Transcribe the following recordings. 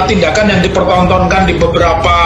tindakan yang dipertontonkan di beberapa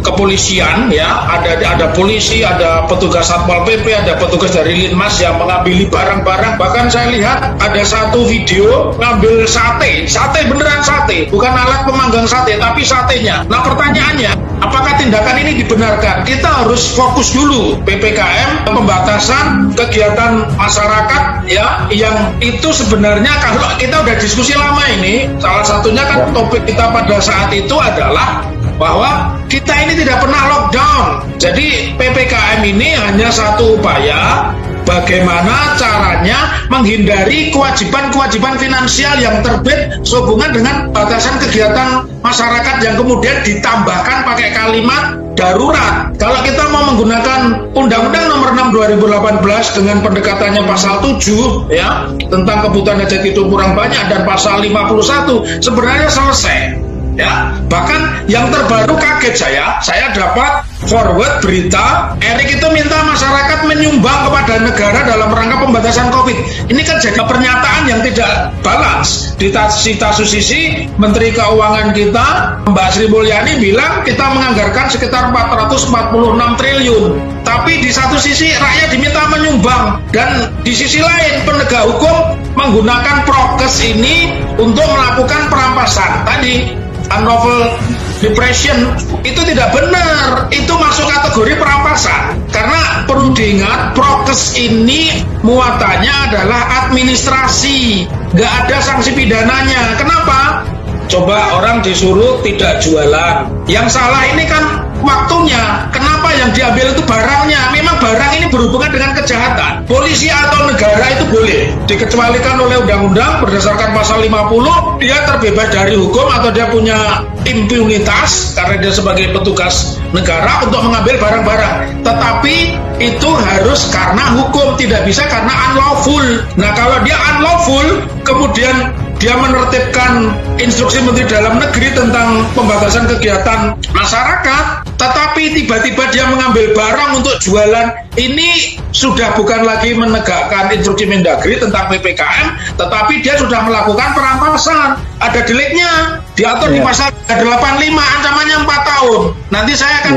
kepolisian, ya, ada polisi, ada petugas Satpol PP, ada petugas dari Linmas yang mengambil barang-barang. Bahkan saya lihat ada satu video ngambil sate beneran sate, bukan alat pemanggang sate tapi satenya. Nah, pertanyaannya, apakah tindakan ini dibenarkan? Kita harus fokus dulu PPKM, pembatasan kegiatan masyarakat, ya, yang itu sebenarnya kalau kita udah diskusi lama ini, salah satunya kan topik kita pada saat itu adalah bahwa kita ini tidak pernah lockdown. Jadi PPKM ini hanya satu upaya bagaimana caranya menghindari kewajiban-kewajiban finansial yang terbit sehubungan dengan batasan kegiatan masyarakat yang kemudian ditambahkan pakai kalimat darurat. Kalau kita mau menggunakan Undang-Undang Nomor 6 2018 dengan pendekatannya pasal 7, ya, tentang kebutuhan hajat hidup kurang banyak, dan pasal 51 sebenarnya selesai. Ya, bahkan yang terbaru kaget saya dapat forward berita Erik itu minta masyarakat menyumbang kepada negara dalam rangka pembatasan COVID. Ini kan jadi pernyataan yang tidak balance. Di satu sisi Menteri Keuangan kita Mbak Sri Mulyani bilang kita menganggarkan sekitar 446 triliun. Tapi di satu sisi rakyat diminta menyumbang, dan di sisi lain penegak hukum menggunakan prokes ini untuk melakukan perampasan tadi. Unlawful depression itu tidak benar, itu masuk kategori perampasan. Karena perlu diingat, prokes ini muatannya adalah administrasi, nggak ada sanksi pidananya. Kenapa? Coba orang disuruh tidak jualan, yang salah ini kan waktunya. Kenapa yang diambil itu barangnya? Memang barang ini berhubungan dengan kejahatan. Polisi atau negara itu boleh dikecualikan oleh undang-undang berdasarkan pasal 50, dia terbebas dari hukum atau dia punya impunitas karena dia sebagai petugas negara untuk mengambil barang-barang. Tetapi itu harus karena hukum, tidak bisa karena unlawful. Nah, kalau dia unlawful kemudian dia menertibkan instruksi Menteri Dalam Negeri tentang pembatasan kegiatan masyarakat, tetapi tiba-tiba dia mengambil barang untuk jualan, ini sudah bukan lagi menegakkan instruksi Mendagri tentang PPKM, tetapi dia sudah melakukan perampasan. Ada deliknya, diatur di pasal 85, ancamannya 4 tahun. Nanti saya akan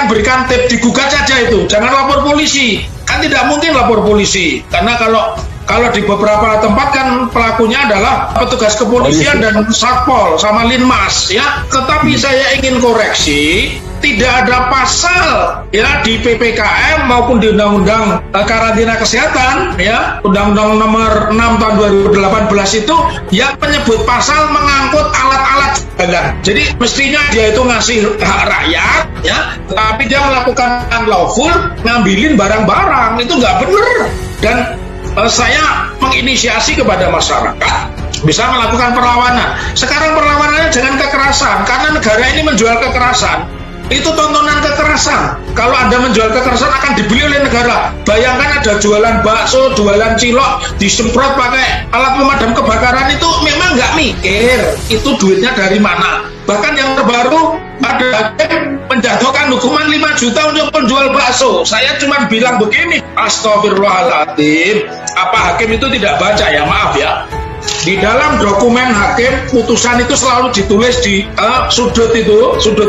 berikan tips, digugat saja itu, jangan lapor polisi. Kan tidak mungkin lapor polisi, karena kalau di beberapa tempat kan pelakunya adalah petugas kepolisian dan Satpol sama Linmas, ya. Tetapi saya ingin koreksi, tidak ada pasal, ya, di PPKM maupun di Undang-Undang Karantina Kesehatan, ya, Undang-Undang Nomor 6 tahun 2018 itu yang menyebut pasal mengangkut alat-alat jualan. Jadi mestinya dia itu ngasih hak rakyat, ya, tapi dia melakukan unlawful, ngambilin barang-barang, itu nggak benar. Dan saya menginisiasi kepada masyarakat bisa melakukan perlawanan. Sekarang perlawanannya jangan kekerasan, karena negara ini menjual kekerasan. Itu tontonan kekerasan. Kalau Anda menjual kekerasan akan dibeli oleh negara. Bayangkan ada jualan bakso, jualan cilok, disemprot pakai alat pemadam kebakaran, itu memang nggak mikir itu duitnya dari mana. Bahkan yang terbaru, ada hakim menjatuhkan hukuman 5 juta untuk penjual bakso. Saya cuma bilang begini, astagfirullahaladzim, apa hakim itu tidak baca, ya, maaf ya. Di dalam dokumen hakim, putusan itu selalu ditulis di sudut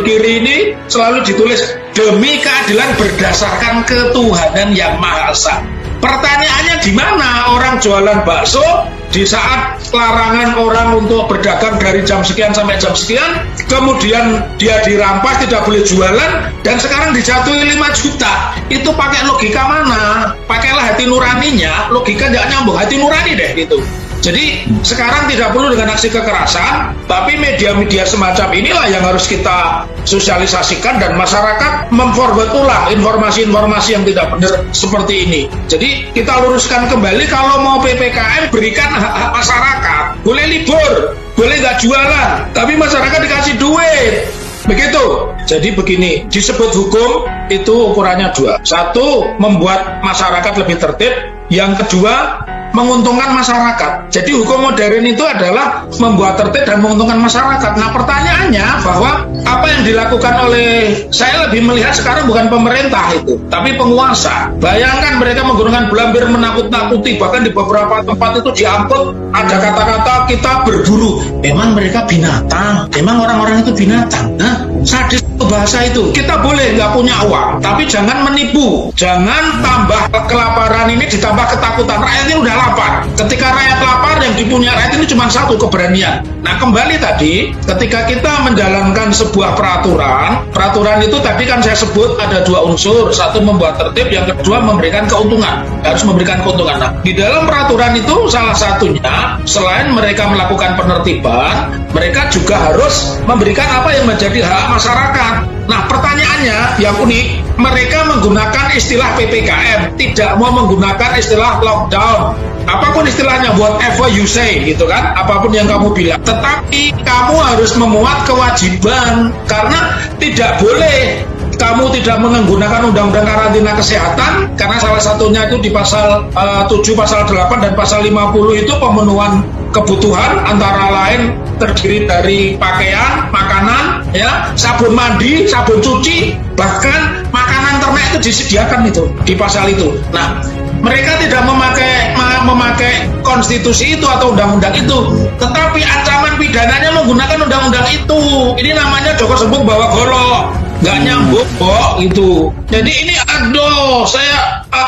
kiri ini selalu ditulis demi keadilan berdasarkan ketuhanan yang Maha Esa. Pertanyaannya, di mana orang jualan bakso di saat larangan orang untuk berdagang dari jam sekian sampai jam sekian, kemudian dia dirampas, tidak boleh jualan, dan sekarang dijatuhi 5 juta. Itu pakai logika mana? Pakailah hati nuraninya, logika nggak nyambung, hati nurani deh gitu. Jadi sekarang tidak perlu dengan aksi kekerasan, tapi media-media semacam inilah yang harus kita sosialisasikan dan masyarakat memforward ulang informasi-informasi yang tidak benar seperti ini. Jadi kita luruskan kembali, kalau mau PPKM berikan hak masyarakat. Boleh libur, boleh nggak jualan, tapi masyarakat dikasih duit. Begitu. Jadi begini, disebut hukum itu ukurannya 2. 1, membuat masyarakat lebih tertib. Yang kedua, menguntungkan masyarakat. Jadi hukum modern itu adalah membuat tertib dan menguntungkan masyarakat. Nah, pertanyaannya bahwa apa yang dilakukan oleh, saya lebih melihat sekarang bukan pemerintah itu, tapi penguasa. Bayangkan mereka menggunakan blambir menakut-nakuti, bahkan di beberapa tempat itu diangkut ada kata-kata kita berburu. Memang mereka binatang, memang orang-orang itu binatang. Nah, sadis bahasa itu. Kita boleh nggak punya uang, tapi jangan menipu, jangan tambah kelaparan ini ditambah ketakutan. Rakyat ini udah lapar. Ketika rakyat lapar, yang dipunya rakyat ini cuma satu, keberanian. Nah, kembali tadi, ketika kita menjalankan sebuah peraturan itu tadi kan saya sebut ada dua unsur, satu membuat tertib, yang kedua memberikan keuntungan, harus memberikan keuntungan. Nah, di dalam peraturan itu salah satunya selain mereka melakukan penertiban, mereka juga harus memberikan apa yang menjadi hak masyarakat. Nah, pertanyaannya yang unik, mereka menggunakan istilah PPKM, tidak mau menggunakan istilah lockdown. Apapun istilahnya, whatever you say, gitu kan, apapun yang kamu bilang. Tetapi kamu harus memuat kewajiban, karena tidak boleh kamu tidak menggunakan undang-undang karantina kesehatan, karena salah satunya itu di pasal 7, pasal 8, dan pasal 50 itu pemenuhan kebutuhan antara lain terdiri dari pakaian, makanan, ya, sabun mandi, sabun cuci, bahkan makanan ternak itu disediakan itu di pasal itu. Nah, mereka tidak memakai konstitusi itu atau undang-undang itu, tetapi ancaman pidananya menggunakan undang-undang itu. Ini namanya Joko Sembung bawa golok, nggak nyambung kok gitu. Jadi ini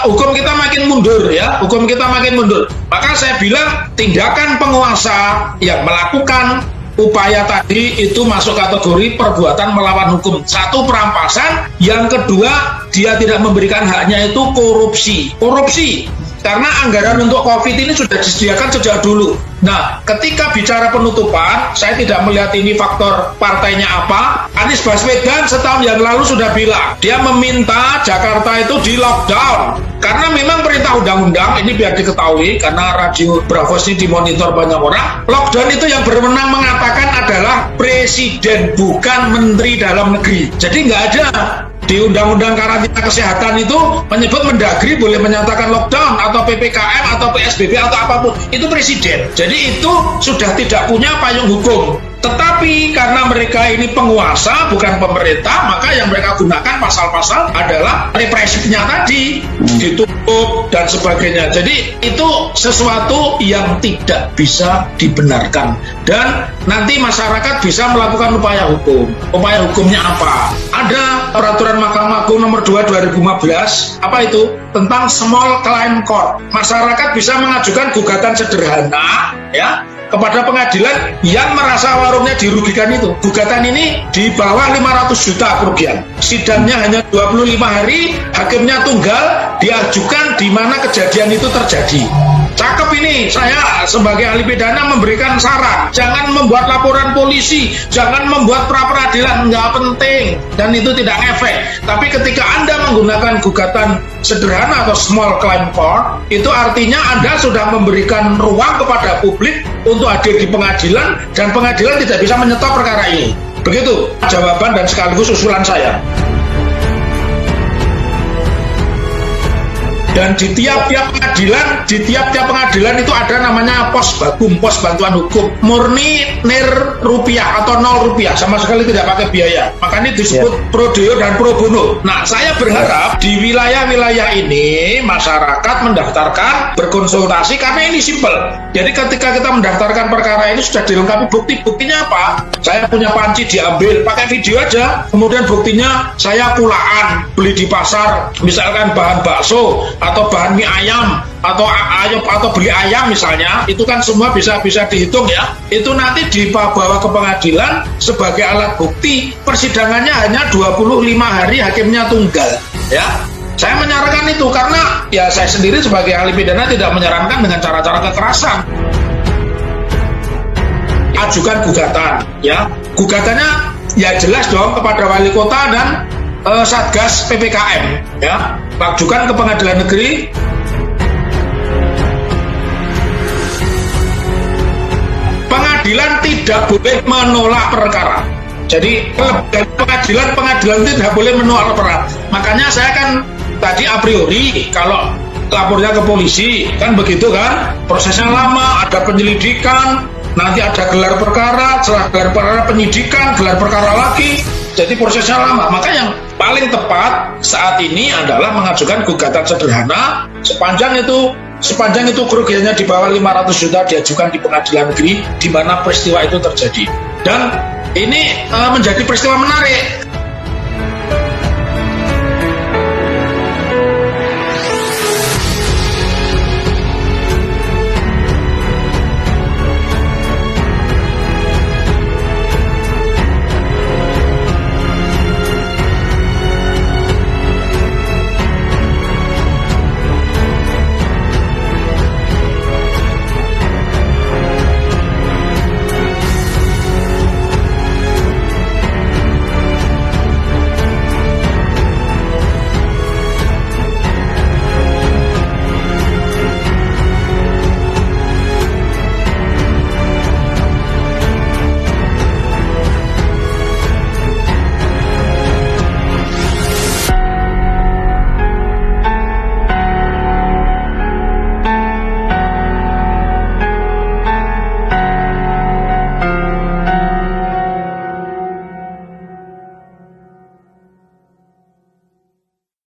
hukum kita makin mundur, ya, hukum kita makin mundur. Maka saya bilang tindakan penguasa yang melakukan upaya tadi itu masuk kategori perbuatan melawan hukum. Satu, perampasan. Yang kedua, dia tidak memberikan haknya, itu korupsi. Karena anggaran untuk COVID ini sudah disediakan sejak dulu. Nah, ketika bicara penutupan, saya tidak melihat ini faktor partainya apa. Anies Baswedan setahun yang lalu sudah bilang, dia meminta Jakarta itu di lockdown. Karena memang perintah undang-undang, ini biar diketahui, karena radio Bravos ini dimonitor banyak orang, lockdown itu yang berwenang mengatakan adalah Presiden, bukan Menteri Dalam Negeri. Jadi nggak ada di Undang-Undang Karantina Kesehatan itu menyebut Mendagri boleh menyatakan lockdown atau PPKM atau PSBB atau apapun, itu Presiden. Jadi itu sudah tidak punya payung hukum. Tetapi karena mereka ini penguasa bukan pemerintah, maka yang mereka gunakan pasal-pasal adalah represifnya tadi, ditutup dan sebagainya. Jadi itu sesuatu yang tidak bisa dibenarkan, dan nanti masyarakat bisa melakukan upaya hukum. Upaya hukumnya apa? Ada peraturan Mahkamah Agung nomor 2 2015, apa itu? Tentang small claim court. Masyarakat bisa mengajukan gugatan sederhana, ya, kepada pengadilan yang merasa warungnya dirugikan itu. Gugatan ini di bawah 500 juta kerugian. Sidangnya hanya 25 hari, hakimnya tunggal, diajukan di mana kejadian itu terjadi. Cakep ini, saya sebagai ahli pidana memberikan saran, jangan membuat laporan polisi, jangan membuat pra-peradilan, nggak penting, dan itu tidak efek. Tapi ketika Anda menggunakan gugatan sederhana atau small claim court, itu artinya Anda sudah memberikan ruang kepada publik untuk hadir di pengadilan, dan pengadilan tidak bisa menyetop perkara ini. Begitu jawaban dan sekaligus usulan saya. Dan di tiap-tiap pengadilan itu ada namanya pos bagum, pos bantuan hukum, murni nir rupiah atau 0 rupiah, sama sekali tidak pakai biaya. Makanya disebut pro deo dan pro bono. Nah, saya berharap di wilayah-wilayah ini masyarakat mendaftarkan, berkonsultasi, karena ini simpel. Jadi ketika kita mendaftarkan perkara ini sudah dilengkapi buktinya apa? Saya punya panci, diambil, pakai video aja. Kemudian buktinya saya pulaan, beli di pasar, misalkan bahan bakso atau bahan mie ayam atau beli ayam misalnya, itu kan semua bisa dihitung, ya. Itu nanti dibawa ke pengadilan sebagai alat bukti. Persidangannya hanya 25 hari, hakimnya tunggal, ya. Saya menyarankan itu karena ya saya sendiri sebagai ahli pidana tidak menyarankan dengan cara-cara kekerasan. Ajukan gugatan, ya. Gugatannya ya jelas dong kepada wali kota dan Satgas PPKM, ya. Ajukan ke pengadilan negeri. Pengadilan tidak boleh menolak perkara. Jadi pengadilan tidak boleh menolak perkara. Makanya saya kan tadi a priori kalau lapornya ke polisi, kan begitu kan? Prosesnya lama, ada penyelidikan, nanti ada gelar perkara, setelah gelar perkara penyidikan, gelar perkara lagi, jadi prosesnya lama. Maka yang paling tepat saat ini adalah mengajukan gugatan sederhana sepanjang itu kerugiannya di bawah 500 juta diajukan di pengadilan negeri di mana peristiwa itu terjadi. Dan ini menjadi peristiwa menarik